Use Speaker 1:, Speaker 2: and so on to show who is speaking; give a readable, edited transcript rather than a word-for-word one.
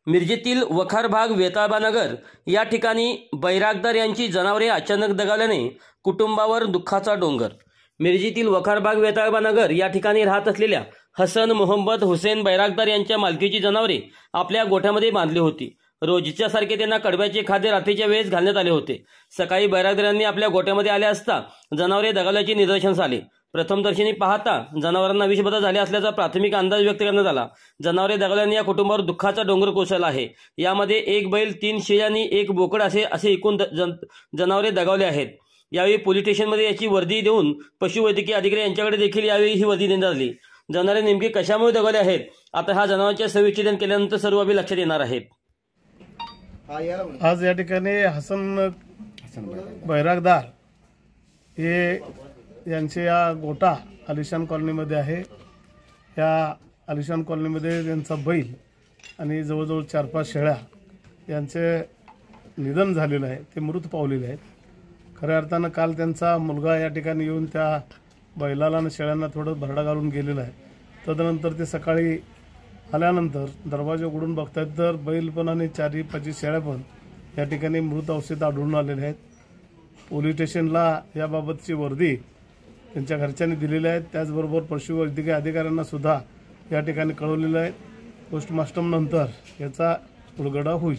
Speaker 1: मिरजेतील वखार भाग वेताळबानगर या ठिकाणी बैरागदार यांची जनावरे अचानक दगावल्याने कुटुंबावर दुःखाचा डोंगर। मिरजेतील वखार भाग वेताळबानगर या ठिकाणी राहत असलेल्या हसन मोहम्मद हुसेन बैरागदार यांच्या मालकीची जनावरे आपल्या गोठ्यामध्ये बांधली होती। रोजच्या सारखे त्यांना कडब्याचे खाद्य रात्रीच्या वेळेस घालण्यात आले होते। सकाळी बैरागदारांनी आपल्या गोठ्यामध्ये आले असता जनावरे दगावल्याचे निदर्शनास आले। प्रथमदर्शनी पाहता जनावरांना विषबाधा झाली असल्याचा प्राथमिक अंदाज व्यक्त करण्यात आला। जनावरे दगावल्याने या कुटुंबावर दुःखाचा डोंगर कोसळला आहे। यामध्ये एक बैल, 3 शेळी आणि 1 बोकड असे एकूण जनावरे दगावले आहेत। यावेळी पोलीस स्टेशनमध्ये याची वर्दी देऊन पशुवैद्यकीय अधिकारी यांच्याकडे देखील यावेळी ही वर्दी देण्यात आली। जनावरे नेमके कशामुळे दगावले आहेत, आता हा जनावरांचे सविच्छेदन केल्यानंतर सर्व बाबी लक्षात येणार आहेत।
Speaker 2: आज या ठिकाणी हसन बैरागदार हे यांचे या गोटा आलिशान कॉलनीमध्ये आहे। या आलिशान कॉलनीमध्ये त्यांचा बैल आणि जवळजवळ 4-5 शेळ्या यांचे निधन झालेलं आहे, ते मृत पावलेले आहेत। खऱ्या अर्थानं काल त्यांचा मुलगा या ठिकाणी येऊन त्या बैलाला आणि शेळ्यांना थोडं भरडा घालून गेलेला आहे। तदनंतर ते सकाळी आल्यानंतर दरवाजा उघडून बघतायत तर बैल पण आणि 4-5 शेळ्या पण या ठिकाणी मृत अवस्थेत आढळून आलेले आहेत। पोलीस स्टेशनला याबाबतची वर्दी त्यांच्या घरच्यांनी दिलेली आहे। त्याचबरोबर पशुवैद्यकीय अधिकाऱ्यांना सुद्धा या ठिकाणी कळवलेलं आहे। पोस्टमार्टम नंतर याचा उलगडा होईल।